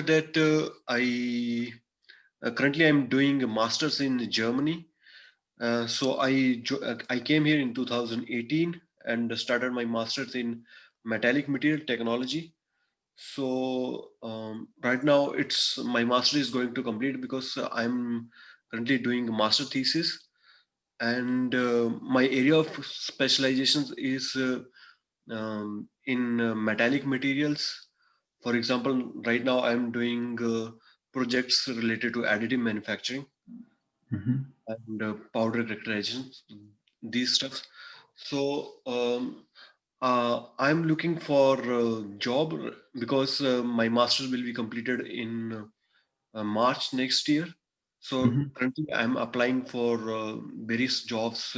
that I currently I'm doing a master's in Germany. I came here in 2018 and started my master's in metallic material technology. Right now it's my master is going to complete because I'm currently doing a master thesis, and my area of specializations is in metallic materials. For example, right now I'm doing projects related to additive manufacturing Hmm. and powder characterization, these stuff. I'm looking for a job because my master's will be completed in March next year. So Hmm. currently, I'm applying for various jobs,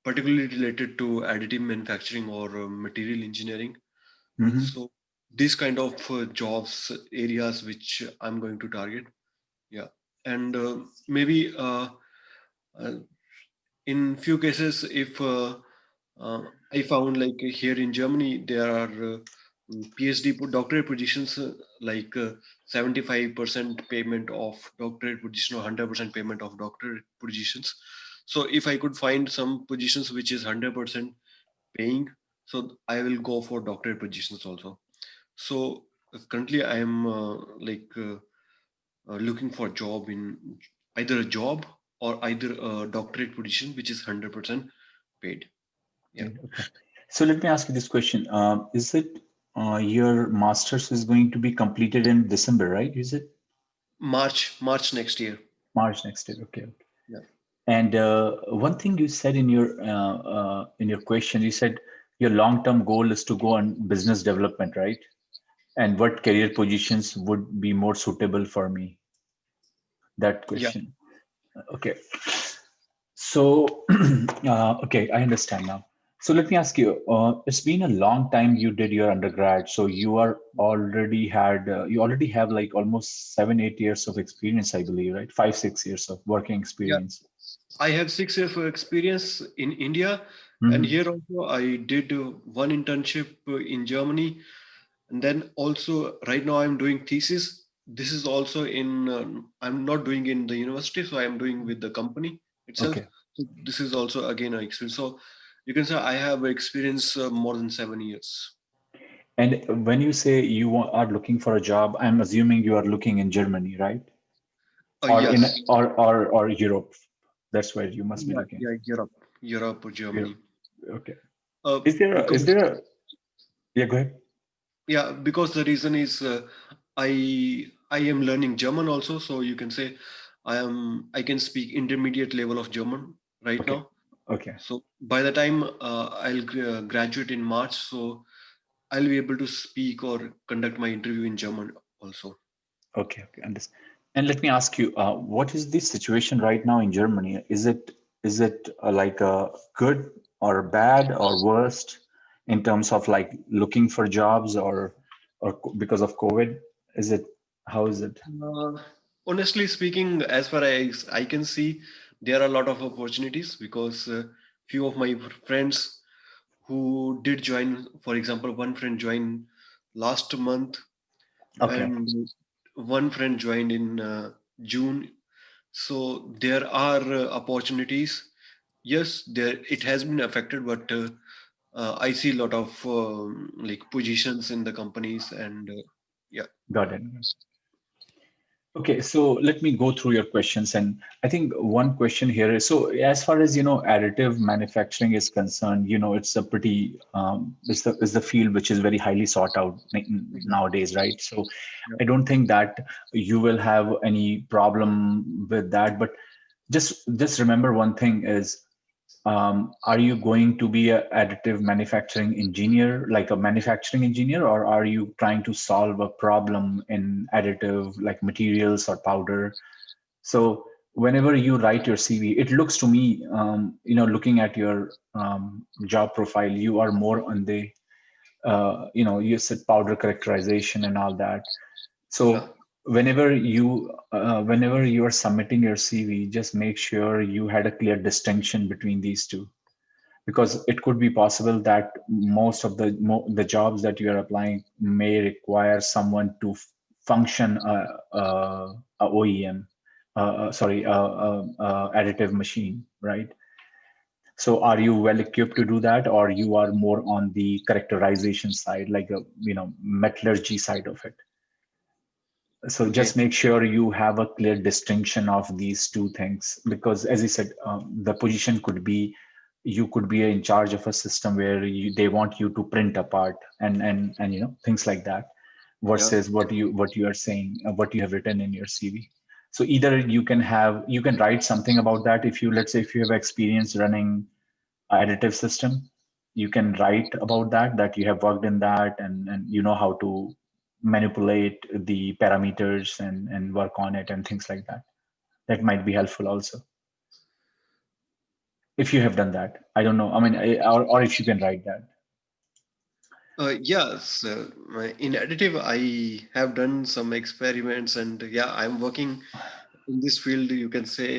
particularly related to additive manufacturing or material engineering. Hmm. So these kind of jobs areas which I'm going to target. Yeah, and maybe uh, in few cases, if uh, I found like here in Germany there are PhD doctorate positions, 75% payment of doctorate position or 100% payment of doctorate positions. So if I could find some positions which is 100% paying, so I will go for doctorate positions also. So currently I am looking for a job in either a job or either a doctorate position which is 100% paid. Yeah. Great. Okay. So let me ask you this question. Is it your master's is going to be completed in December, right? Is it March next year. March next year? Okay. Yeah. And one thing you said in your question, you said your long-term goal is to go on business development, right? And what career positions would be more suitable for me? That Yeah. question. Okay. So, okay, I understand now. So let me ask you, it's been a long time you did your undergrad, so you already have like almost 7, 8 years of experience, I believe, right? 5, 6 years of working Yeah. experience. I have 6 years of experience in India, and Hmm. here also I did one internship in Germany, and then also right now I'm doing thesis. This is also in I'm not doing in the university, so I'm doing with the company itself. Okay. So this is also again an experience. So you can say I have experience more than 7 years. And when you say are looking for a job, I'm assuming you are looking in Germany, right? Or in Yes. or Europe. That's where you must be Yeah, looking. yeah, Europe or Europe. Germany. Okay. Uh, Is because there a, yeah, go ahead. Yeah, because the reason is I am learning German also, so you can say I can speak intermediate level of German right Okay. now. Okay. So by the time I'll graduate in March, so I'll be able to speak or conduct my interview in German also. Okay, okay, understand. And let me ask you, what is the situation right now in Germany? Is it like good or bad or worst in terms of like looking for jobs or because of COVID? Is it how is it? Uh, Honestly speaking, as far as I can see, there are a lot of opportunities because few of my friends who did join, for example, one friend joined last month Okay, and one friend joined in June. So there are opportunities. Yes, there it has been affected, but I see a lot of like positions in the companies, and yeah, got it. Okay, so let me go through your questions. And I think one question here is, so as far as additive manufacturing is concerned, it's a pretty is the field which is very highly sought out yeah, nowadays, right? So yeah. I don't think that you will have any problem with that. But just remember one thing is, are you going to be a additive manufacturing engineer, like a manufacturing engineer, or are you trying to solve a problem in additive, like materials or powder? So whenever you write your CV, it looks to me, looking at your job profile, you are more on the, you said powder characterization and all that. Yeah. So whenever you are submitting your CV, just make sure you had a clear distinction between these two, because it could be possible that most of the jobs that you are applying may require someone to function a OEM, sorry, additive machine, right? So are you well equipped to do that, or you are more on the characterization side, like a metallurgy side of it? So Okay. just make sure you have a clear distinction of these two things, because as I said, the position could be, you could be in charge of a system where they want you to print a part, and things like that, Yeah. versus what you are saying, what you have written in your CV. So either you can write something about that. If you, let's say, if you have experience running additive system, you can write about that you have worked in that, and you know how to manipulate the parameters and work on it and things like that. That might be helpful also if you have done that. I don't know, I mean, or if you can write that. Yes, in additive, I have done some experiments, and yeah, I'm working in this field. You can say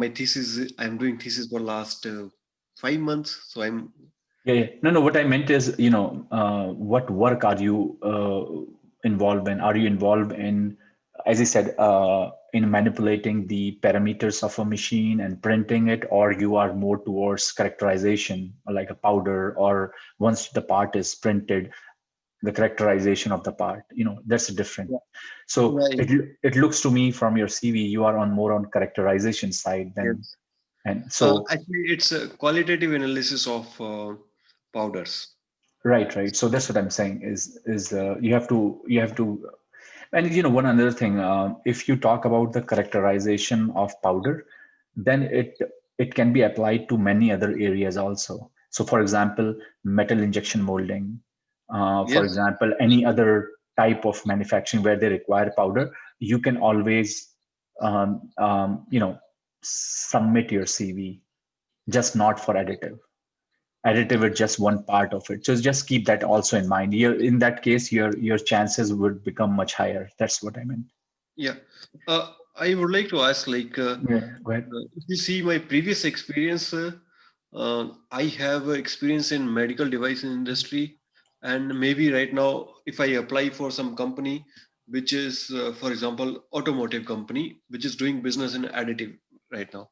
my thesis. I'm doing thesis for last 5 months, so I'm Yeah, yeah. No, no. What I meant is, what work are you involved in? Are you involved in, as I said, in manipulating the parameters of a machine and printing it, or you are more towards characterization, like a powder, or once the part is printed, the characterization of the part? That's different. yeah, So yeah, it looks to me from your CV, you are on more on characterization side than, yes. and so. Actually, it's a qualitative analysis of powders. Right, right. So that's what I'm saying is you have to, and one another thing. If you talk about the characterization of powder, then it can be applied to many other areas also. So, for example, metal injection molding. For Yes. example, any other type of manufacturing where they require powder, you can always submit your CV, just not for additive. Additive is just one part of it, so just keep that also in mind. In that case, your chances would become much higher. That's what I meant. Yeah. I would like to ask, like, Yeah, go ahead. if you see my previous experience, I have experience in medical device industry, and maybe right now, if I apply for some company, which is, for example, automotive company, which is doing business in additive right now.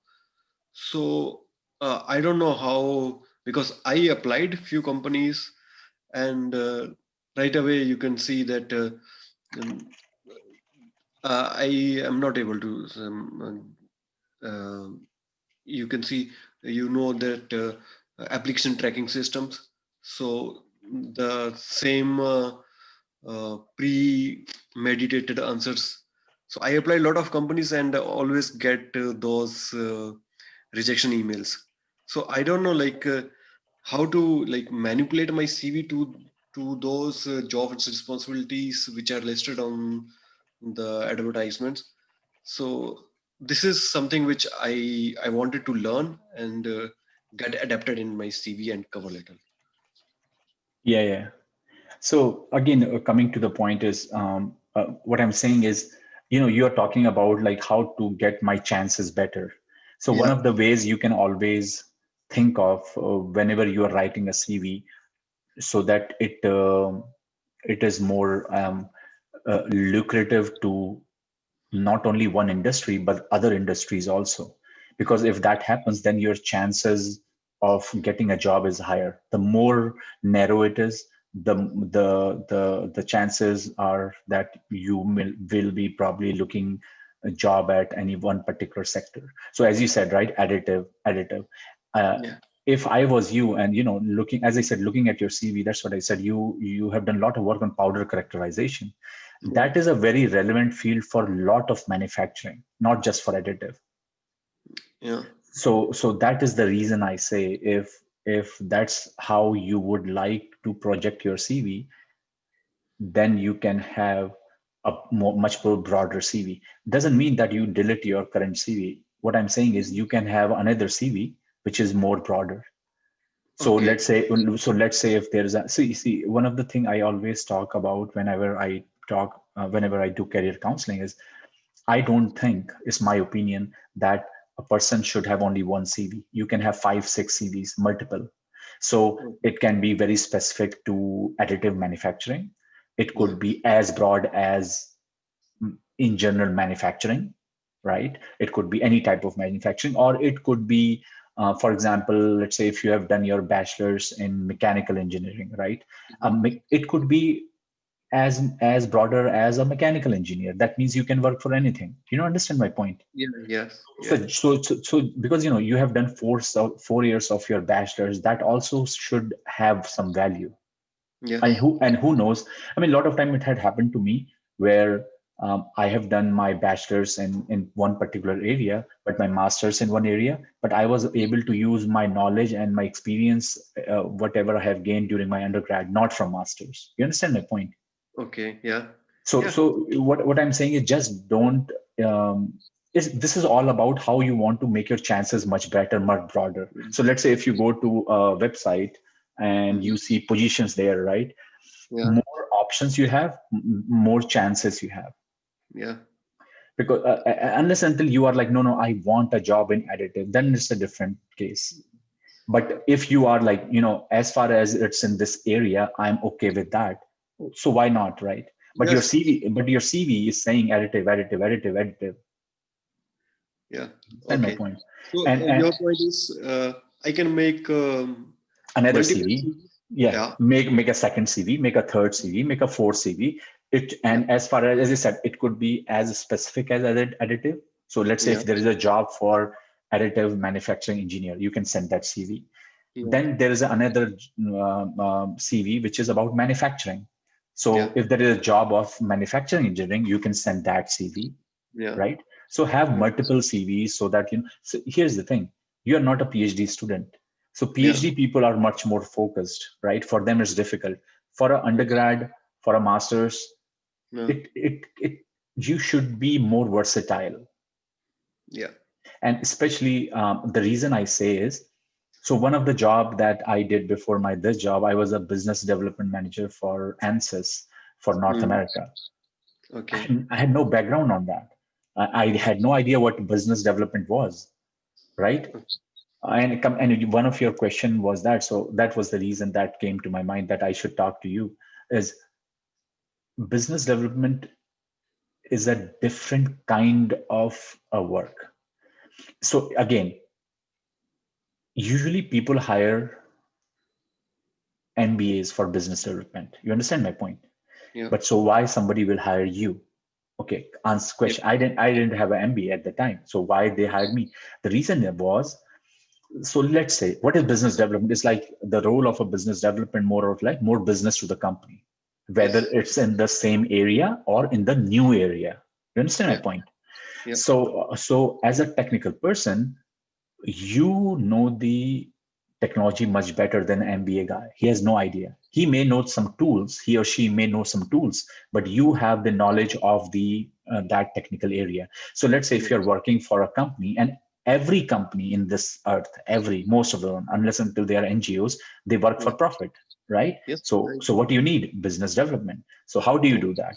So I don't know how, because I applied few companies, and right away you can see that um, I am not able to. You can see, that application tracking systems. So the same pre-meditated answers. So I apply a lot of companies and always get those rejection emails. So I don't know, like, how to like manipulate my CV to those jobs responsibilities which are listed on the advertisements. So this is something which I wanted to learn and get adapted in my CV and cover letter. Yeah, yeah. So again, coming to the point is, what I'm saying is, you're talking about like how to get my chances better. So one Yeah, of the ways you can always think of, whenever you are writing a CV, so that it is more lucrative to not only one industry but other industries also, because if that happens, then your chances of getting a job is higher. The more narrow it is, the chances are that you will be probably looking a job at any one particular sector. So as you said, right, additive. uh, yeah, if I was you, and looking, as I said, looking at your CV, that's what I said, you have done a lot of work on powder characterization. yeah, That is a very relevant field for a lot of manufacturing, not just for additive. yeah. So that is the reason I say, if that's how you would like to project your CV, then you can have a much more broader CV. Doesn't mean that you delete your current CV. What I'm saying is you can have another CV which is more broader. So Okay. let's say if there's a, see, one of the thing I always talk about whenever I do career counseling is, I don't think, it's my opinion, that a person should have only one CV. You can have 5 6 CVs, multiple. So Oh, it can be very specific to additive manufacturing. It yeah. could be as broad as in general manufacturing, right? It could be any type of manufacturing, or it could be, for example, let's say if you have done your bachelor's in mechanical engineering, right? Mhm. It could be as broader as a mechanical engineer. That means you can work for anything. You know, understand my point? Yeah. Yes. Yeah. So because you have done 4 years of your bachelor's, that also should have some value. And Yes. who knows? I mean, a lot of time it had happened to me where I have done my bachelor's in one particular area, but my master's in one area. But I was able to use my knowledge and my experience, whatever I have gained during my undergrad, not from master's. You understand my point? Okay. Yeah. So Yeah. so what I'm saying is just don't. This is all about how you want to make your chances much better, much broader. So let's say if you go to a website and Mhm. you see positions there, right? Yeah. More options you have, more chances you have. Yeah. Because unless until you are like, no, no, I want a job in additive, then it's a different case. But if you are like, as far as it's in this area, I'm okay with that. So why not, right? But Yes. your CV is saying additive, additive, additive, additive. Yeah. Understand my Okay. point? So And your point is, I can make another multiple CV. CVs. Yeah, Yeah. make a second CV, make a third CV, make a fourth CV. It Yeah. and as far as I said, it could be as specific as additive. So let's say Yeah. if there is a job for additive manufacturing engineer, you can send that CV. Yeah. Then there is another CV which is about manufacturing. Yeah. So if there is a job of manufacturing engineering, you can send that CV, Yeah. right? So have Yeah. multiple CVs so that So here's the thing: you are not a PhD student, so Yeah. PhD people are much more focused, right? For them, it's difficult. For an Yes. undergrad, for a master's, Yeah. it you should be more versatile, Yeah. and especially the reason I say is so one of the job that I did before my this job, I was a business development manager for ANSYS for North Mm. America. Okay. I had no background on that. I had no idea what business development was, right? Okay. And one of your question was that, so that was the reason that came to my mind that I should talk to you. Is business development is a different kind of a work. So again, usually people hire MBAs for business development. You understand my point? Yeah. But so why somebody will hire you? Okay, answer Yeah. question. I didn't have an MBA at the time. So why they hired me? The reason was, so let's say what is business development? It's like the role of a business development, more of like more business to the company, whether Yes. it's in the same area or in the new area. You understand my Yeah. point? Yeah. So as a technical person, you know the technology much better than an MBA guy. He has no idea. He may know some tools, he or she may know some tools, but you have the knowledge of the that technical area. So let's say if Yeah. you're working for a company, and every company in this earth, most of them, unless until they are NGOs, they work for Yeah. profit, right? Yes. So Right. so what do you need? Business development. So how do you Yeah. do that?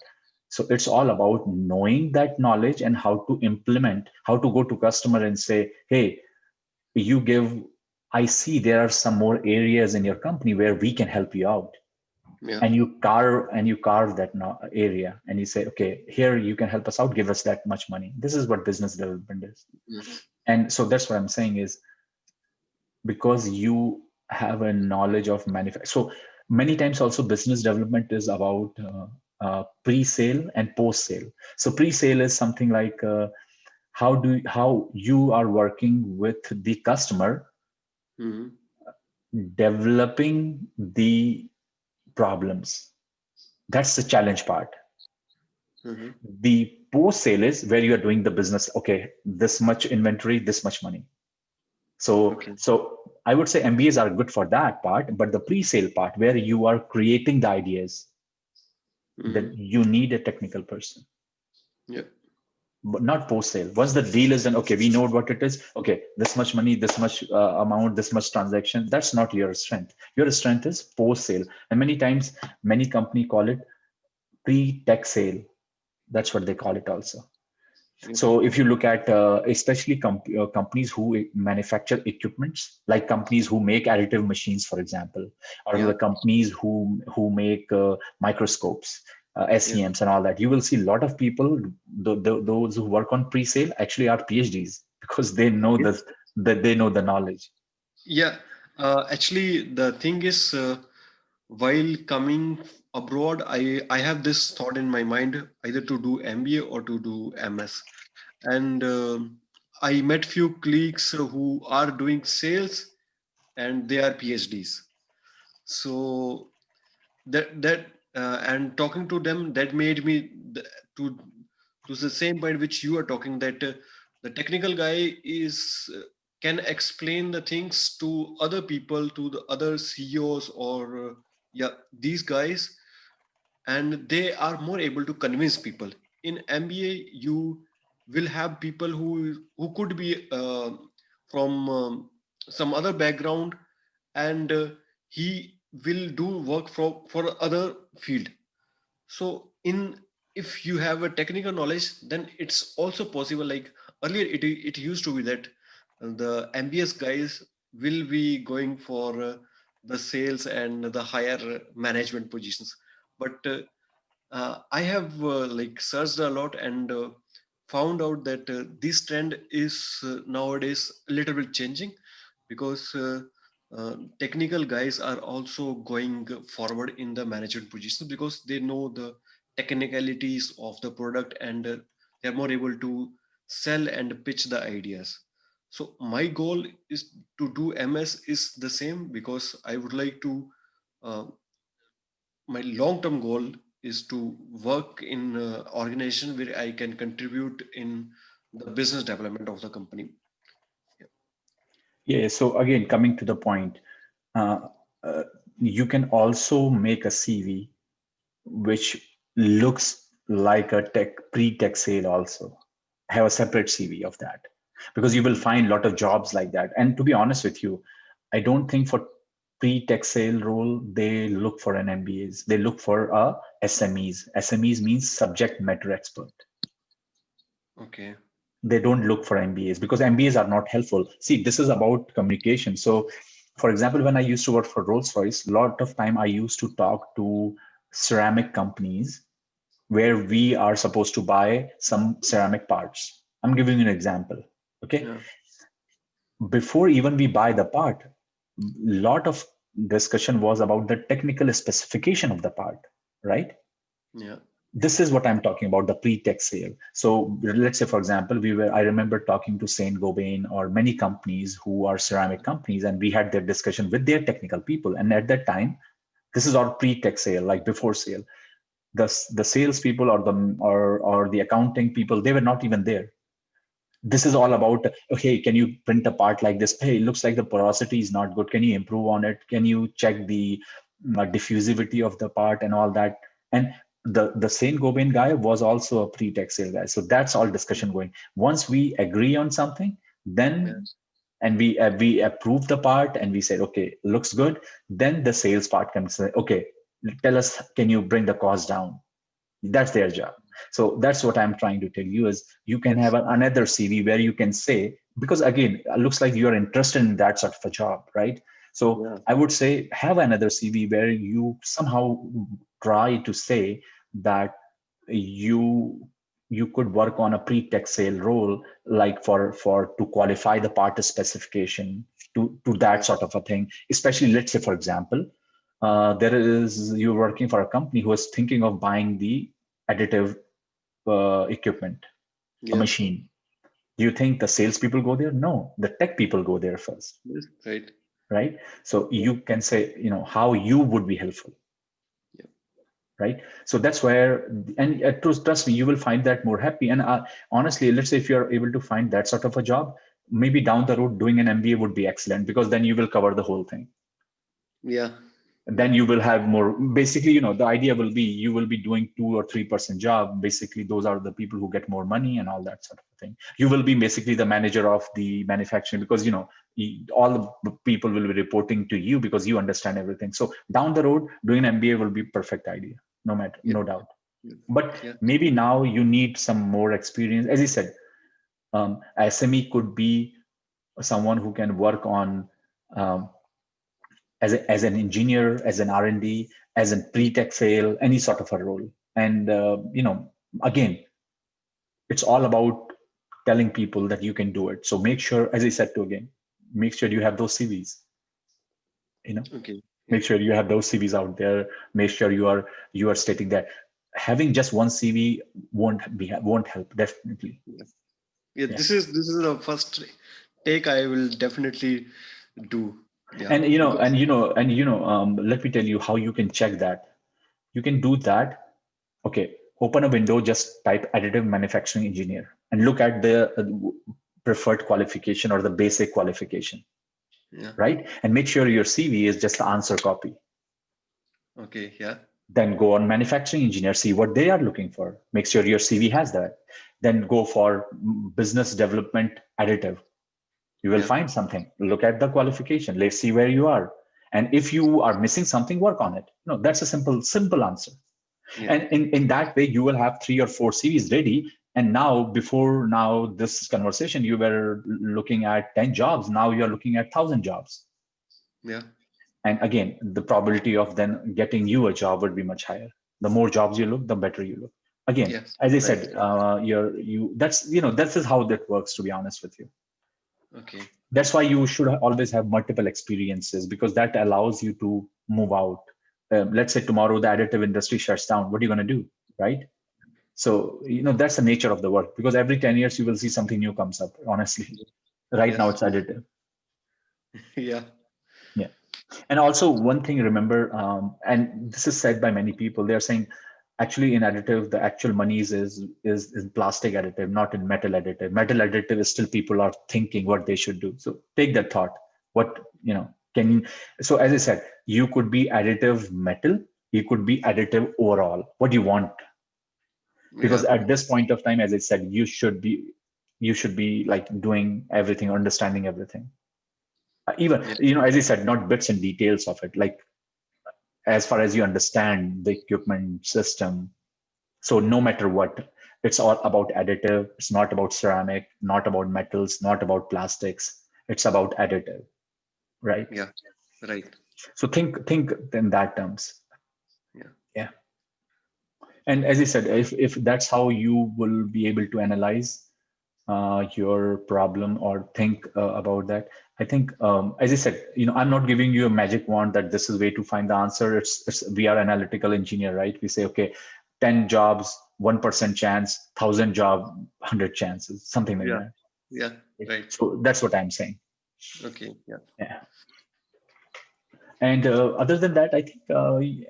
So it's all about knowing that knowledge and how to implement, how to go to customer and say, hey, you give, I see there are some more areas in your company where we can help you out. Yeah. And you carve that area and you say, okay, here you can help us out, give us that much money. This is what business development is. Yes. And so that's what I'm saying is, because you have a knowledge of manufacturing. So many times also business development is about pre-sale and post-sale. So pre-sale is something like how you are working with the customer, Mm-hmm. developing the problems. That's the challenge part. Mm-hmm. The post sale is where you are doing the business. Okay, this much inventory, this much money. Okay. So I would say MBAs are good for that part, but the pre-sale part where you are creating the ideas, Mm-hmm. that you need a technical person, Yeah. but not post-sale. Once the deal is done, okay, we know what it is. Okay, this much money, this much amount, this much transaction. That's not your strength. Your strength is post-sale, and many times many company call it pre-tech sale. That's what they call it also. Yep. So if you look at especially companies who manufacture equipments, like companies who make additive machines, for example, or Yeah. the companies who make microscopes, Yeah. SEMs, and all that, you will see a lot of people. Those who work on pre-sale actually are PhDs because they know Yeah. that they know the knowledge. Yeah. Actually, the thing is, while coming abroad, I have this thought in my mind either to do MBA or to do MS. And I met few colleagues who are doing sales and they are PhDs. So and talking to them, that made me to to the same point which you are talking, that the technical guy is can explain the things to other people, to the other CEOs, or yeah, these guys, and they are more able to convince people. In MBA you will have people who could be from some other background, and he will do work for other field. So in if you have a technical knowledge, then it's also possible. Like earlier it used to be that the MBS guys will be going for the sales and the higher management positions. But I have like searched a lot and found out that this trend is nowadays a little bit changing, because technical guys are also going forward in the management positions because they know the technicalities of the product, and they are more able to sell and pitch the ideas. So my goal is to do MS is the same, because I would like to uh, my long term goal is to work in an organization where I can contribute in the business development of the company. Yeah. Yeah. So again, coming to the point, uh, uh, you can also make a CV which looks like a pre-tech sale also. Have a separate CV of that, because you will find a lot of jobs like that. And to be honest with you, I don't think for pre-tech sale role they look for an MBAs. They look for a SMEs. SMEs means subject matter expert. Okay. They don't look for MBAs because MBAs are not helpful. See, this is about communication. So, for example, when I used to work for Rolls-Royce, a lot of time I used to talk to ceramic companies where we are supposed to buy some ceramic parts. I'm giving you an example. Okay. Yeah. Before even we buy the part, lot of discussion was about the technical specification of the part, right? Yeah. This is what I'm talking about, the pre-tech sale. So let's say, for example, I remember talking to Saint Gobain or many companies who are ceramic companies, and we had their discussion with their technical people. And at that time, this is our pre-tech sale, like before sale. The salespeople or the accounting people, they were not even there. This is all about, okay, can you print a part like this? Hey, it looks like the porosity is not good. Can you improve on it? Can you check the diffusivity of the part and all that? And the Saint Gobain guy was also a pre-tech sale guy. So that's all discussion going. Once we agree on something, Yeah. then and we approve the part and we said, okay, looks good. Then the sales part comes. Okay, tell us, can you bring the cost down? That's their job. So that's what I'm trying to tell you is you can have Yes. another CV where you can say, because again, it looks like you're interested in that sort of a job, right? So Yeah. I would say have another CV where you somehow try to say that you you could work on a pre-tech sale role, like for to qualify the part specification, to that Yeah. sort of a thing. Especially, let's say, for example, there is you're working for a company who is thinking of buying the additive equipment, a Yeah. machine. Do you think the salespeople go there? No, the tech people go there first, Yes. Right. right? So Yeah. you can say, how you would be helpful, Yeah. right? So that's where, and trust me, you will find that more happy. And honestly, let's say if you're able to find that sort of a job, maybe down the road doing an MBA would be excellent because then you will cover the whole thing. Yeah. Then you will have more, basically, the idea will be you will be doing 2 or 3% job. Basically those are the people who get more money and all that sort of thing. You will be basically the manager of the manufacturing because all the people will be reporting to you because you understand everything. So down the road doing an MBA will be perfect idea, no matter, Yeah. no doubt. Yeah. But Yeah. maybe now you need some more experience. As you said, SME could be someone who can work on um, as an engineer, as an R&D, as a pre-tech sale, any sort of a role. And again, it's all about telling people that you can do it. So make sure, as I said to again, make sure you have those CVs. You know, Okay. Yeah. make sure you have those CVs out there. Make sure you are stating that. Having just one CV won't help, definitely. Yeah. Yeah. Yeah. This is the first take I will definitely do. Yeah. And you know, Because let me tell you how you can check that. You can do that. Okay, open a window, just type additive manufacturing engineer and look at the preferred qualification or the basic qualification, yeah. right? And make sure your CV is just the answer copy. Okay. Yeah. Then go on manufacturing engineer, see what they are looking for. Make sure your CV has that. Then go for business development additive. You will Yeah. find something. Look at the qualification. Let's see where you are. And if you are missing something, work on it. No, that's a simple answer. Yeah. And in that way, you will have 3 or 4 CVs ready. And now, before now this conversation, you were looking at 10 jobs. Now you're looking at 1,000 jobs. Yeah. And again, the probability of then getting you a job would be much higher. The more jobs you look, the better you look. Again, Yes. as I Right. said, that's is how that works. To be honest with you, Okay. that's why you should always have multiple experiences because that allows you to move out. Let's say tomorrow the additive industry shuts down. What are you going to do, right? So that's the nature of the work because every 10 years you will see something new comes up. Honestly, right now Yes. it's additive. Yeah. Yeah. And also one thing, remember, and this is said by many people, they're saying actually in additive, the actual money is in plastic additive, not in metal additive. Metal additive is still people are thinking what they should do. So take that thought. What, can, so as I said, you could be additive metal, you could be additive overall. What do you want? Because Yeah. at this point of time, as I said, you should be like doing everything, understanding everything. Even, Yeah. as I said, not bits and details of it, like as far as you understand the equipment system. So no matter what, it's all about additive. It's not about ceramic, not about metals, not about plastics. It's about additive, right? Yeah. Right. So think in that terms. Yeah. Yeah. And as I said, if that's how you will be able to analyze your problem or think about that, I think, as I said, I'm not giving you a magic wand that this is way to find the answer. It's we are analytical engineer, right? We say, okay, 10 jobs, 1% chance, 1,000 job, 100 chances, something like Yeah. that. Yeah. Okay. Right. So that's what I'm saying. Okay. Yeah. Yeah. And other than that, I think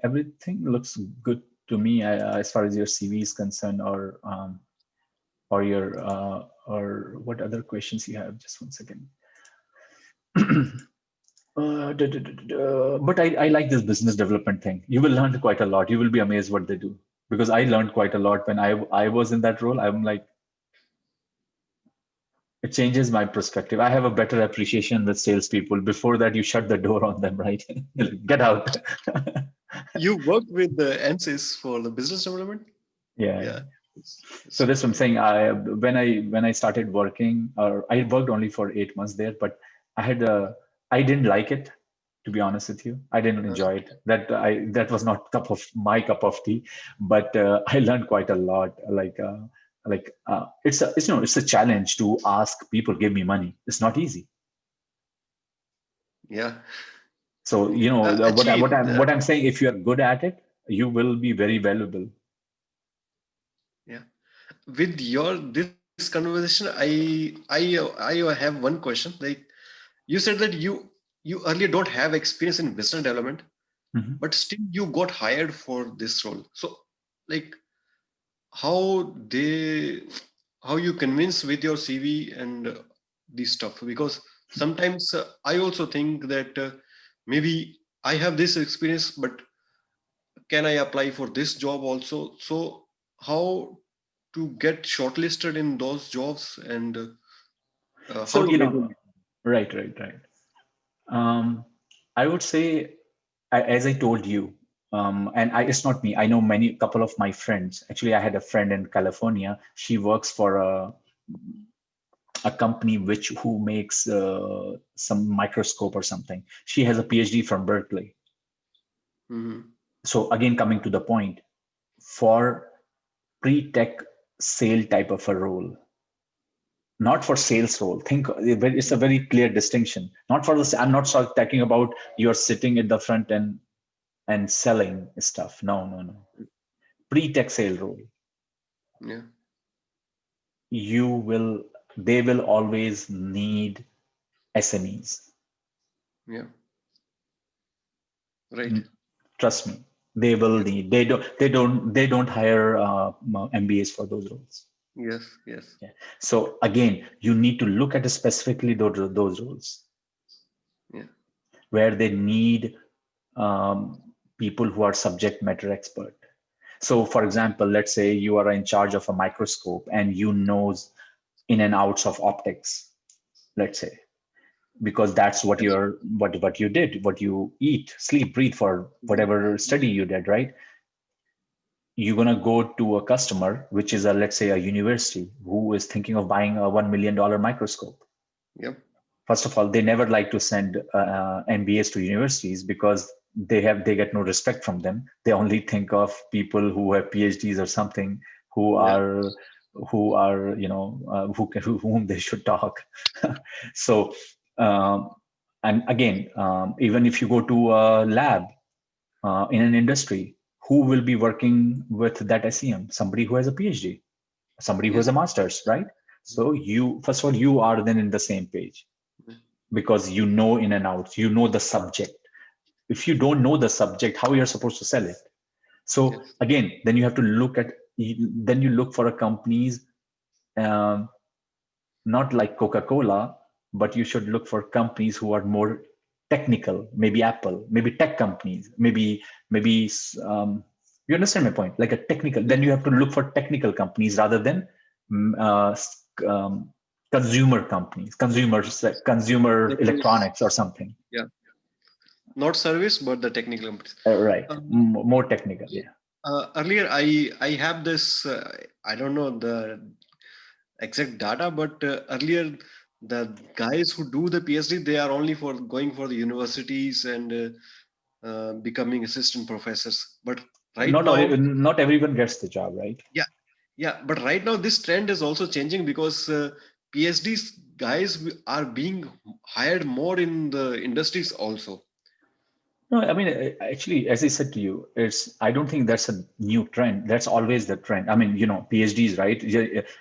everything looks good to me as far as your CV is concerned, or your or what other questions you have. Just one second. But I like this business development thing. You will learn quite a lot. You will be amazed what they do because I learned quite a lot when I was in that role. I'm like, it changes my perspective. I have a better appreciation with salespeople. Before that, you shut the door on them, right? Get out. You worked with the ANSYS for the business development? Yeah. Yeah. It's So that's what I'm okay. saying. When I started working, or I worked only for 8 months there, but I didn't like it, to be honest with you. I didn't Uh, enjoy it. That was not my cup of tea, but I learned quite a lot. It's a challenge to ask people give me money. It's not easy. yeah. So Actually, what I'm saying, if you are good at it, you will be very valuable. yeah. With your this conversation, I have one question. Like you said that you earlier don't have experience in business development, Mhm. but still you got hired for this role. So, like how they how you convince with your CV and this stuff, because sometimes I also think that maybe I have this experience, but can I apply for this job also? So how to get shortlisted in those jobs, and how So to handle it? right. Um, I would say, as I told you. And it's not me. I know many couple of my friends. Actually, I had a friend in California. She works for a company which who makes some microscope or something. She has a PhD from Berkeley. Hmm. So again, coming to the point, for pre-tech sale type of a role, not for sales role. Think it's a very clear distinction. Not for this. I'm not talking about you're sitting at the front and selling stuff. No, no, no. Pre-tech sale role, Yeah. you will they will always need SMEs. Yeah. Right. Mm, trust me, they will Yes. need. They don't hire MBAs for those roles. Yes. Yes. Yeah. So again, you need to look at specifically those roles Yeah. where they need people who are subject matter expert. So, for example, let's say you are in charge of a microscope and you know in and outs of optics. Let's say because that's what Yes. what you did, what you eat, sleep, breathe for Mhm. whatever study you did, right? You're gonna go to a customer, which is a let's say a university who is thinking of buying a $1 million microscope. Yep. First of all, they never like to send MBAs to universities because they get no respect from them. They only think of people who have PhDs or something who Yeah. are who are whom they should talk. So and again, even if you go to a lab in an industry, who will be working with that SEM? Somebody who has a PhD, somebody who has Yes. a master's, right? Mhm. So you first of all you are then in the same page because you know in and out, you know the subject. If you don't know the subject, how you're supposed to sell it? So Yes. again, then you have to look at then you look for a companies um, not like Coca-Cola, but you should look for companies who are more technical, maybe Apple, maybe tech companies, maybe you understand my point? Like a technical, then Yes. you have to look for technical companies rather than mm, uh, consumer companies, consumer That is. electronics or something. Yeah. Not service, but the technical companies. Right, Um, more technical. yeah. Yeah. Earlier, I have this. I don't know the exact data, but earlier the guys who do the PhD, they are only for going for the universities and becoming assistant professors. But right now, Not everyone gets the job, right? yeah, yeah. But right now, this trend is also changing because PhDs guys are being hired more in the industries also. No, I mean, actually, as I said to you, I don't think that's a new trend. That's always the trend. I mean, PhDs, right?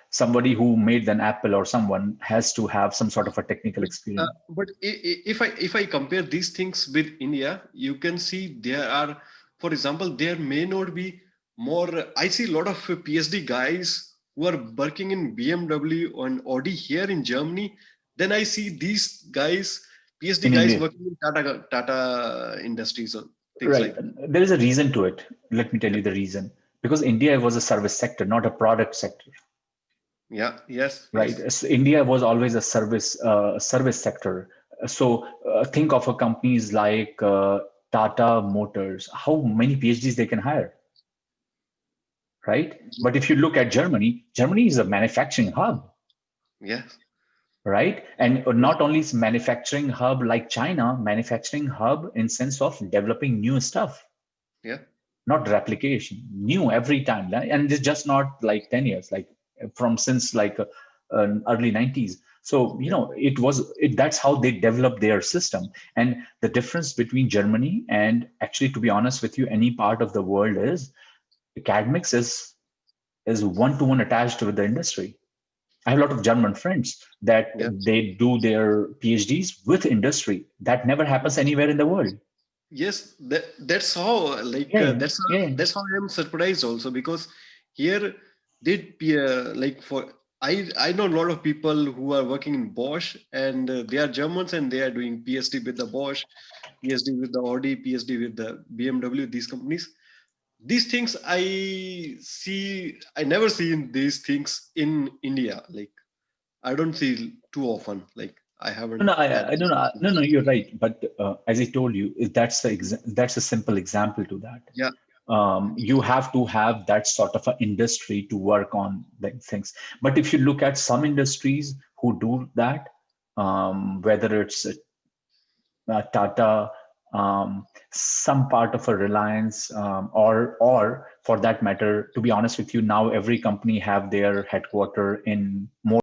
Somebody who made an Apple or someone has to have some sort of a technical experience. But if I compare these things with India, you can see there are, for example, there may not be more. I see a lot of PhD guys who are working in BMW and Audi here in Germany. Then I see these guys, PhD In guys India. working in Tata Industries or things Right. like that. There is a reason to it. Let me tell Yeah, you the reason. Because India was a service sector, not a product sector, yeah, yes, yes, right? So India was always a service sector. So think of a companies like Tata Motors. How many PhDs they can hire, right? But if you look at Germany, Germany is a manufacturing hub, yes, right? And yes, not only is manufacturing hub like China, manufacturing hub in sense of developing new stuff, yeah, not replication, new every time. And it's just not like 10 years, like from since like early 90s. So, yeah, that's how they developed their system. And the difference between Germany and actually, to be honest with you, any part of the world is academics is one-to-one attached with the industry. I have a lot of German friends that yeah. they do their PhDs with industry. That never happens anywhere in the world. Yes, that's how Yeah, yeah, yeah. that's how I'm surprised also because here did like for I know a lot of people who are working in Bosch and they are Germans and they are doing PhD with the Bosch, PhD with the Audi, PhD with the BMW, these companies. These things I never seen these things in India. Like I don't see too often. Like I No, no, haven't had I this don't know. No, no, experience. you're right. But as I told you, that's a simple example to that. Yeah. You have to have that sort of an industry to work on like things. But if you look at some industries who do that, whether it's Tata, some part of a Reliance, or for that matter, to be honest with you, now every company have their headquarter in more